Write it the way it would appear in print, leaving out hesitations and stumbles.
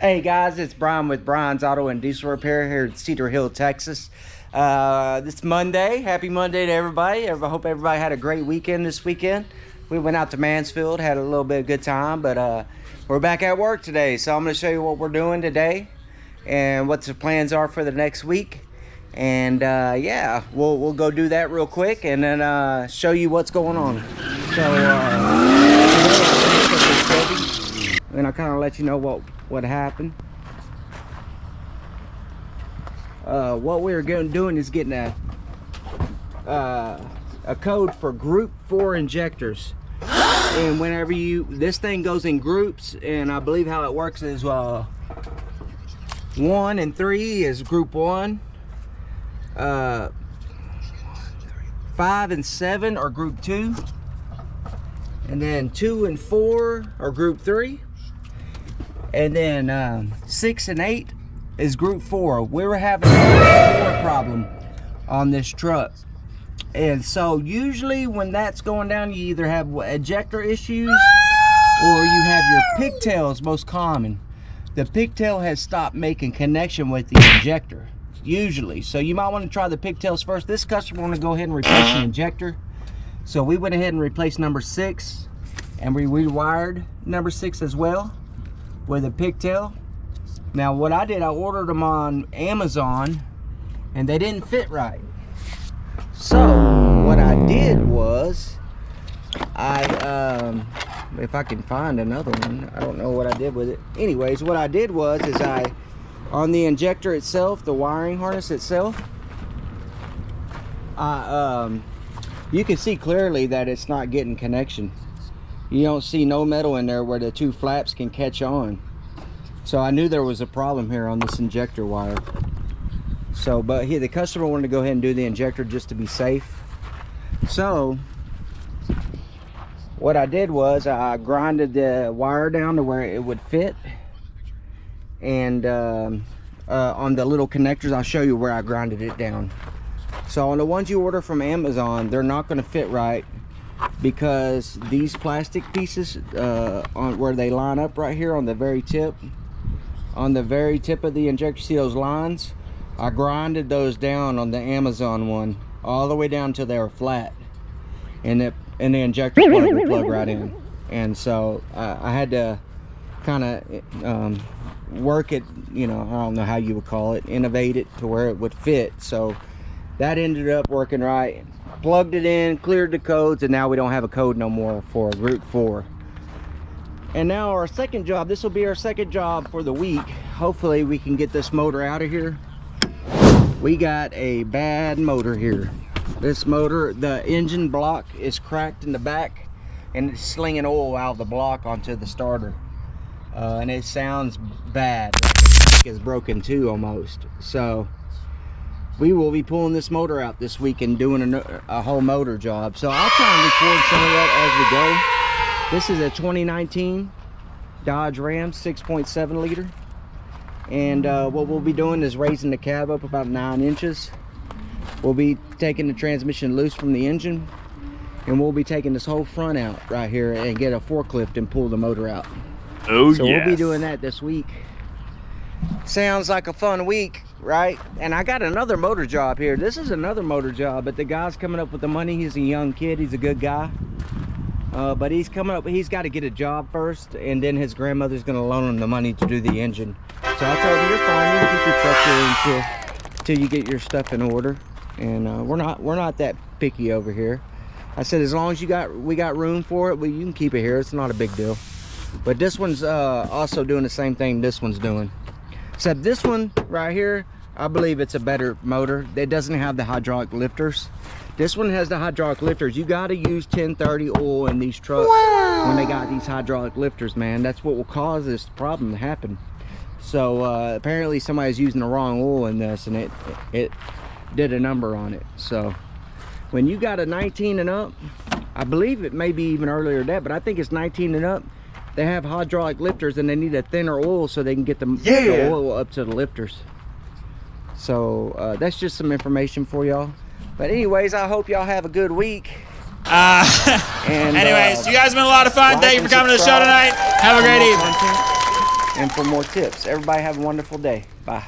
Hey guys, it's Brian with Brian's Auto and Diesel Repair here in Cedar Hill, Texas. It's Monday. Happy Monday to everybody. I hope everybody had a great weekend this weekend. We went out to Mansfield, had a little bit of good time, but we're back at work today. So I'm going to show you what we're doing today and what the plans are for the next week. And yeah, we'll go do that real quick and then show you what's going on. So and I'll kind of let you know what happened. What we're doing is getting a code for group 4 injectors, and whenever this thing goes in groups, and I believe how it works is 1 and 3 is group 1, 5 and 7 are group 2, and then 2 and 4 are group 3. And then 6 and 8 is group 4. We were having a group 4 problem on this truck. And so usually when that's going down, you either have ejector issues or you have your pigtails, most common. The pigtail has stopped making connection with the injector, usually. So you might want to try the pigtails first. This customer wanted to go ahead and replace the injector. So we went ahead and replaced number 6, and we rewired number 6 as well with a pigtail. Now what I did, I ordered them on Amazon and they didn't fit right. So what I did was if I can find another one, I don't know what I did with it. Anyways, what I did was on the injector itself, the wiring harness itself, you can see clearly that it's not getting connection. You don't see no metal in there where the 2 flaps can catch on. So I knew there was a problem here on this injector wire. So, but here the customer wanted to go ahead and do the injector just to be safe. So what I did was I grinded the wire down to where it would fit. And on the little connectors, I'll show you where I grinded it down. So on the ones you order from Amazon, they're not going to fit right, because these plastic pieces on where they line up right here on the very tip of the injector, see those lines? I grinded those down on the Amazon one all the way down till they were flat, and the injector plug will plug right in. And so I had to kind of work it, you know, I don't know how you would call it, innovate it to where it would fit. So that ended up working right. Plugged it in, cleared the codes, and now we don't have a code no more for group 4. And now our second job, this will be our second job for the week. Hopefully we can get this motor out of here. We got a bad motor here. This motor, the engine block is cracked in the back, and it's slinging oil out of the block onto the starter. And it sounds bad, like the tank is broken too almost. So we will be pulling this motor out this week and doing a whole motor job. So I'll try and record some of that as we go. This is a 2019 Dodge Ram 6.7 liter. And what we'll be doing is raising the cab up about 9 inches. We'll be taking the transmission loose from the engine, and we'll be taking this whole front out right here and get a forklift and pull the motor out. Oh, so yes, we'll be doing that this week. Sounds like a fun week, right? And I got another motor job here. This is another motor job, but the guy's coming up with the money. He's a young kid, he's a good guy, but he's coming up, he's got to get a job first, and then his grandmother's going to loan him the money to do the engine. So I told him, you're fine, you can keep your truck here until you get your stuff in order. And we're not that picky over here. I said, as long as we got room for it, well, you can keep it here. It's not a big deal. But this one's also doing the same thing this one's doing, except this one right here, I believe it's a better motor. It doesn't have the hydraulic lifters. This one has the hydraulic lifters. You got to use 1030 oil in these trucks when they got these hydraulic lifters, man. That's what will cause this problem to happen. So apparently somebody's using the wrong oil in this, and it did a number on it. So when you got a 19 and up, I believe it may be even earlier than that, but I think it's 19 and up, they have hydraulic lifters, and they need a thinner oil so they can get the oil up to the lifters. So that's just some information for y'all. But anyways, I hope y'all have a good week. Anyways, you guys have been a lot of fun. Thank you for coming to the show tonight. Have a great evening. and for more tips. Everybody have a wonderful day. Bye.